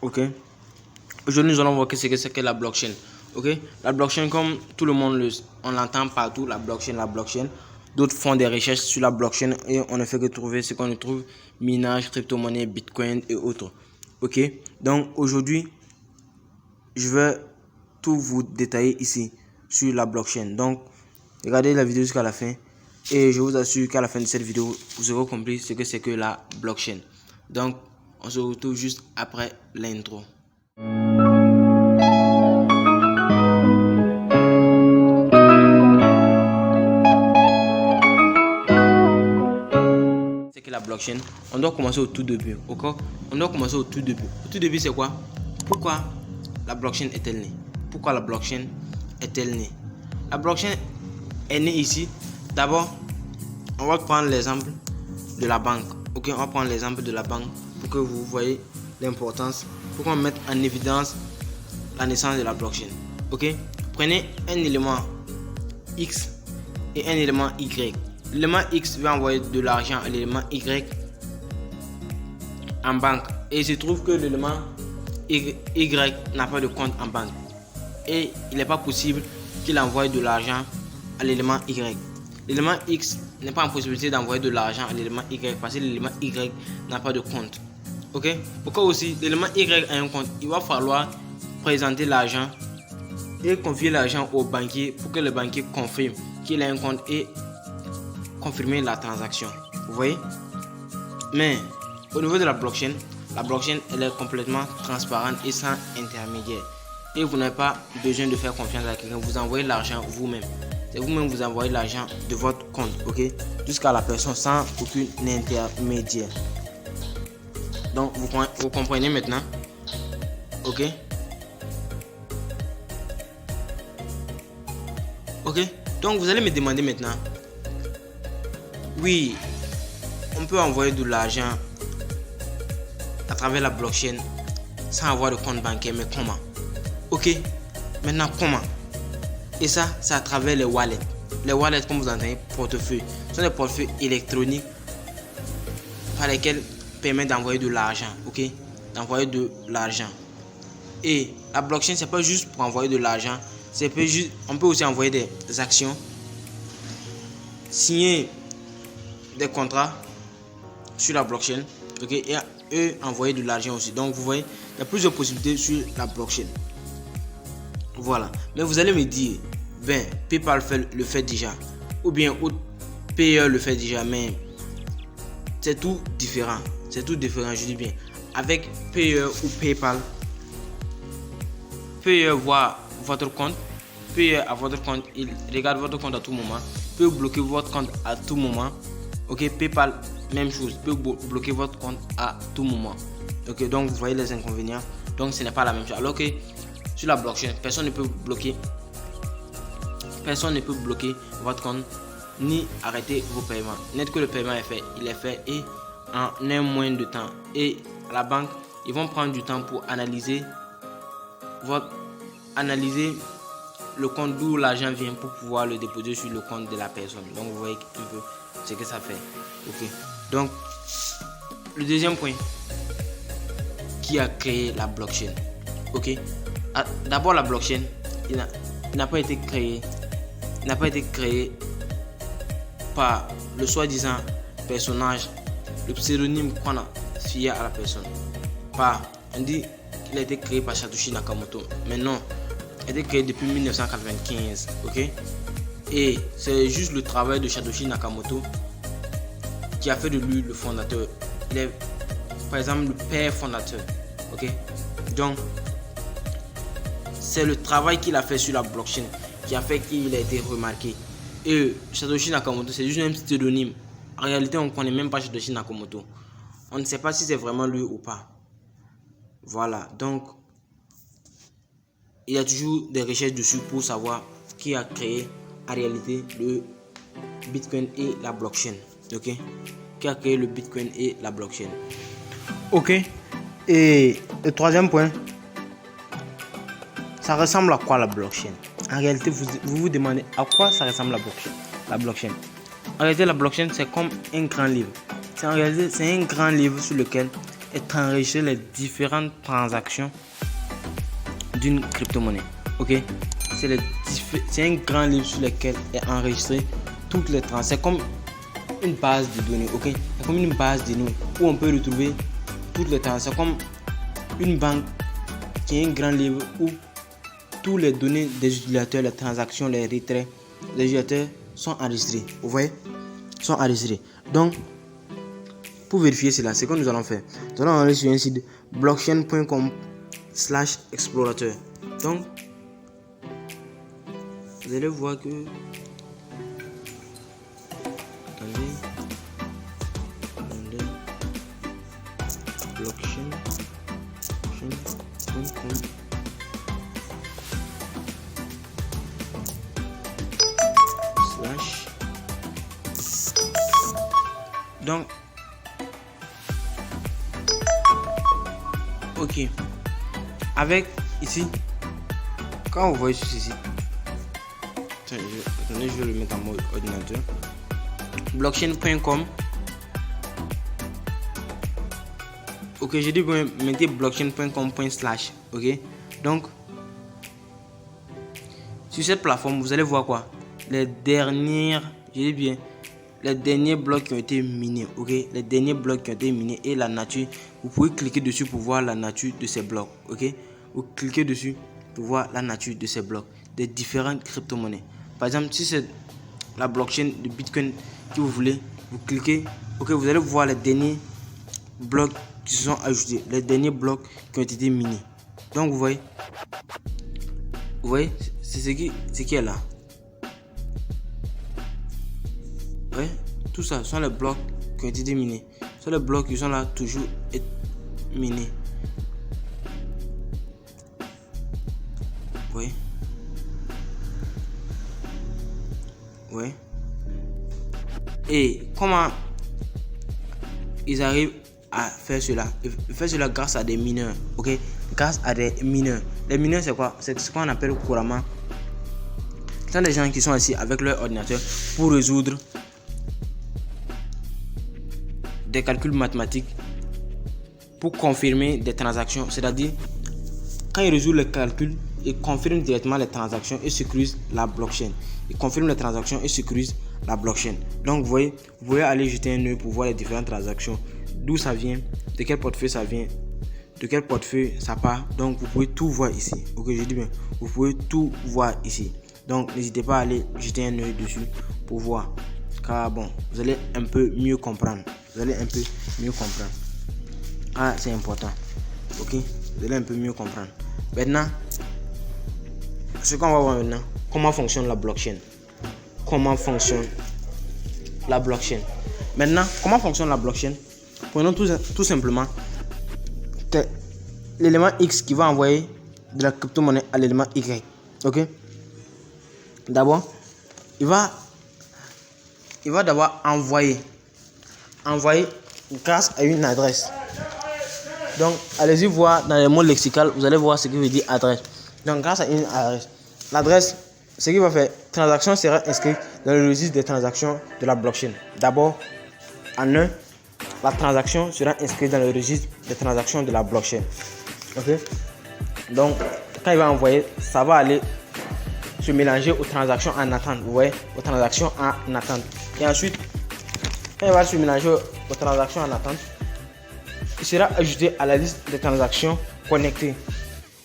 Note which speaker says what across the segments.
Speaker 1: Ok. Aujourd'hui, nous allons voir ce que c'est que la blockchain. Ok. La blockchain, comme tout le monde on l'entend partout, la blockchain. D'autres font des recherches sur la blockchain et on ne fait que trouver ce qu'on trouve: minage, crypto-monnaie, bitcoin et autres. Ok. Donc aujourd'hui, je vais tout vous détailler ici sur la blockchain. Donc, regardez la vidéo jusqu'à la fin et je vous assure qu'à la fin de cette vidéo, vous aurez compris ce que c'est que la blockchain. Donc, on se retrouve juste après l'intro. C'est que la blockchain, on doit commencer au tout début. Ok? On doit commencer au tout début. Au tout début, c'est quoi? Pourquoi la blockchain est-elle née? Pourquoi la blockchain est-elle née? La blockchain est née ici. D'abord, on va prendre l'exemple de la banque. Ok, on va prendre l'exemple de la banque pour que vous voyez l'importance, pour qu'on mette en évidence la naissance de la blockchain. Ok, prenez un élément X et un élément Y. L'élément X va envoyer de l'argent à l'élément Y en banque. Et il se trouve que l'élément Y n'a pas de compte en banque. Et il n'est pas possible qu'il envoie de l'argent à l'élément Y. L'élément X n'est pas en possibilité d'envoyer de l'argent à l'élément Y parce que l'élément Y n'a pas de compte. Ok? Pourquoi aussi l'élément Y a un compte? Il va falloir présenter l'argent et confier l'argent au banquier pour que le banquier confirme qu'il a un compte et confirmer la transaction. Vous voyez? Mais au niveau de la blockchain elle est complètement transparente et sans intermédiaire. Et vous n'avez pas besoin de faire confiance à quelqu'un. Vous envoyez l'argent vous-même. C'est vous-même vous envoyez l'argent de votre compte, ok, jusqu'à la personne sans aucun intermédiaire. Donc vous comprenez maintenant, ok. Ok, donc vous allez me demander maintenant, oui, on peut envoyer de l'argent à travers la blockchain sans avoir de compte bancaire, mais comment? Ok, maintenant comment? Et ça, c'est à travers les wallets. Les wallets, comme vous entendez, portefeuille, sont des portefeuilles électroniques par lesquels permettent d'envoyer de l'argent, ok, d'envoyer de l'argent. Et la blockchain, c'est pas juste pour envoyer de l'argent, on peut aussi envoyer des actions, signer des contrats sur la blockchain, ok, et envoyer de l'argent aussi. Donc vous voyez, il y a plusieurs possibilités sur la blockchain. Voilà. Mais vous allez me dire, ben, PayPal le fait déjà, ou bien Payer le fait déjà, mais c'est tout différent. C'est tout différent, je dis bien. Avec Payer ou PayPal, Payer voit votre compte, Payer à votre compte, il regarde votre compte à tout moment, peut bloquer votre compte à tout moment. Ok, PayPal, même chose, peut bloquer votre compte à tout moment. Ok, donc vous voyez les inconvénients. Donc ce n'est pas la même chose. Alors que sur la blockchain, personne ne peut bloquer votre compte ni arrêter vos paiements. Net que le paiement est fait, il est fait et en un mois de temps. Et à la banque, ils vont prendre du temps pour analyser le compte d'où l'argent vient pour pouvoir le déposer sur le compte de la personne. Donc vous voyez un peu ce que ça fait. Ok. Donc le deuxième point, qui a créé la blockchain. Ok. D'abord, la blockchain, il n'a pas été créé par le soi-disant personnage, le pseudonyme qu'on a fié à la personne. On dit qu'il a été créé par Satoshi Nakamoto, mais non, il a été créé depuis 1995, ok. Et c'est juste le travail de Satoshi Nakamoto qui a fait de lui le fondateur. Il est, par exemple, le père fondateur, ok. Donc c'est le travail qu'il a fait sur la blockchain qui a fait qu'il a été remarqué. Et Satoshi Nakamoto, c'est juste un pseudonyme. En réalité, on ne connaît même pas Satoshi Nakamoto. On ne sait pas si c'est vraiment lui ou pas. Voilà, donc il y a toujours des recherches dessus pour savoir qui a créé en réalité le Bitcoin et la blockchain. Ok, qui a créé le Bitcoin et la blockchain. Ok, et le troisième point, ça ressemble à quoi la blockchain? En réalité, vous vous demandez à quoi ça ressemble la blockchain. En réalité, la blockchain, c'est comme un grand livre. En réalité, c'est un grand livre sur lequel est enregistrer les différentes transactions d'une crypto-monnaie. Ok, c'est un grand livre sur lequel est enregistré toutes les transactions. C'est comme une base de données. Ok, c'est comme une base de données où on peut retrouver toutes les transactions. C'est comme une banque qui est un grand livre où toutes les données des utilisateurs, les transactions, les retraits des utilisateurs sont enregistrés. Vous voyez, sont enregistrés. Donc, pour vérifier cela, c'est ce que nous allons faire. Nous allons aller sur un site blockchain.com/explorateur. Donc, vous allez voir que blockchain.com. Donc, ok, avec ici, quand vous voyez sur ce site, je vais le mettre en mode ordinateur, blockchain.com. Ok, j'ai dit que vous mettez blockchain.com/. Ok, donc sur cette plateforme, vous allez voir quoi? Les derniers blocs qui ont été minés. Ok, les derniers blocs qui ont été minés et la nature. Vous pouvez cliquer dessus pour voir la nature de ces blocs. Ok, vous cliquez dessus pour voir la nature de ces blocs des différentes crypto-monnaies. Par exemple, si c'est la blockchain de Bitcoin que vous voulez, vous cliquez. Ok, vous allez voir les derniers blocs qui se sont ajoutés, les derniers blocs qui ont été minés. Donc vous voyez, c'est ce qui est là. Ouais, tout ça sont les blocs qui ont été minés. Ce sont les blocs qui sont là toujours minés. Oui. Oui. Et comment ils arrivent à faire cela? Ils font cela grâce à des mineurs. Ok, grâce à des mineurs. Les mineurs, c'est quoi? C'est ce qu'on appelle couramment. Ce sont des gens qui sont assis avec leur ordinateur pour résoudre des calculs mathématiques, pour confirmer des transactions. C'est-à-dire, quand ils résolvent les calculs, ils confirment directement les transactions et sécurisent la blockchain. Ils confirment les transactions et sécurisent la blockchain. Donc vous pouvez aller jeter un œil pour voir les différentes transactions, d'où ça vient, de quel portefeuille ça vient, de quel portefeuille ça part. Donc vous pouvez tout voir ici. Ok, je dis bien, vous pouvez tout voir ici. Donc n'hésitez pas à aller jeter un œil dessus pour voir, car bon, vous allez un peu mieux comprendre. Ah, c'est important. Ok, vous allez un peu mieux comprendre. Maintenant, ce qu'on va voir maintenant, comment fonctionne la blockchain. Maintenant, comment fonctionne la blockchain? Prenons tout simplement l'élément X qui va envoyer de la crypto-monnaie à l'élément Y. Ok. D'abord, il va d'abord envoyer grâce à une adresse. Donc, allez-y voir dans les mots lexicaux, vous allez voir ce qui veut dire adresse. Donc, grâce à une adresse, l'adresse, ce qui va faire, transaction sera inscrite dans le registre des transactions de la blockchain. D'abord, en un, la transaction sera inscrite dans le registre des transactions de la blockchain. Ok. Donc, quand il va envoyer, ça va aller se mélanger aux transactions en attente. Vous voyez, aux transactions en attente. Et ensuite, quand il va se mélanger aux transactions en attente, il sera ajouté à la liste des transactions connectées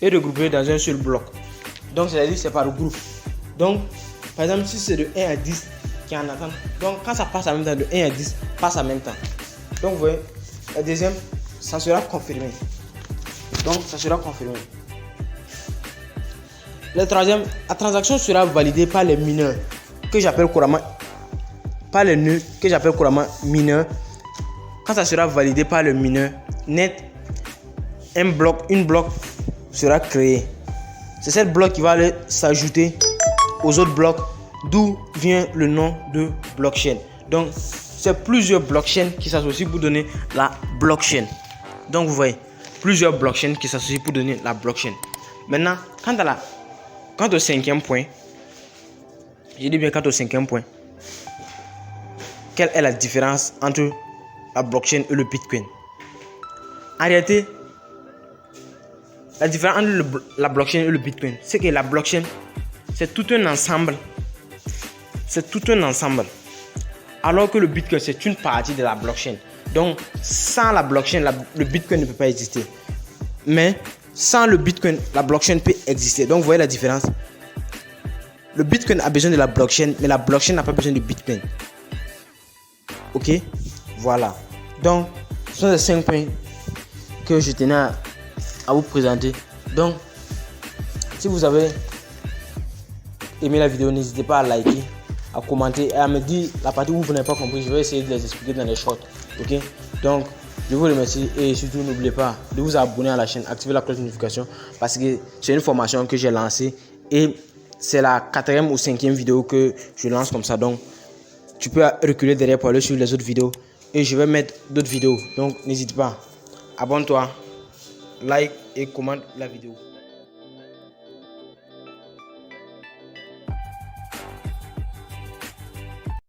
Speaker 1: et regroupé dans un seul bloc. Donc, c'est-à-dire c'est par groupe. Donc, par exemple, si c'est de 1 à 10 qui est en attente, donc quand ça passe en même temps, de 1 à 10 passe en même temps. Donc, vous voyez, la deuxième, ça sera confirmé. Donc, ça sera confirmé. Le troisième, la transaction sera validée par les mineurs que j'appelle couramment mineurs. Quand ça sera validé par le mineur net, une bloc sera créé. C'est cette bloc qui va aller s'ajouter aux autres blocs, d'où vient le nom de blockchain. Donc, c'est plusieurs blockchains qui s'associent pour donner la blockchain. Donc, vous voyez, plusieurs blockchains qui s'associent pour donner la blockchain. Maintenant, quant au cinquième point, quelle est la différence entre la blockchain et le Bitcoin? En réalité, la différence entre la blockchain et le Bitcoin, c'est que la blockchain, c'est tout un ensemble. C'est tout un ensemble. Alors que le Bitcoin, c'est une partie de la blockchain. Donc, sans la blockchain, le Bitcoin ne peut pas exister. Mais sans le Bitcoin, la blockchain peut exister. Donc, vous voyez la différence. Le Bitcoin a besoin de la blockchain, mais la blockchain n'a pas besoin de Bitcoin. Ok? Voilà. Donc, ce sont les 5 points que je tenais à vous présenter. Donc, si vous avez aimé la vidéo, n'hésitez pas à liker, à commenter et à me dire la partie où vous n'avez pas compris. Je vais essayer de les expliquer dans les shorts. Ok? Donc, je vous remercie et surtout n'oubliez pas de vous abonner à la chaîne, activer la cloche de notification parce que c'est une formation que j'ai lancée et c'est la 4e ou 5e vidéo que je lance comme ça. Donc, tu peux reculer derrière pour aller sur les autres vidéos et je vais mettre d'autres vidéos. Donc, n'hésite pas. Abonne-toi, like et commente la vidéo.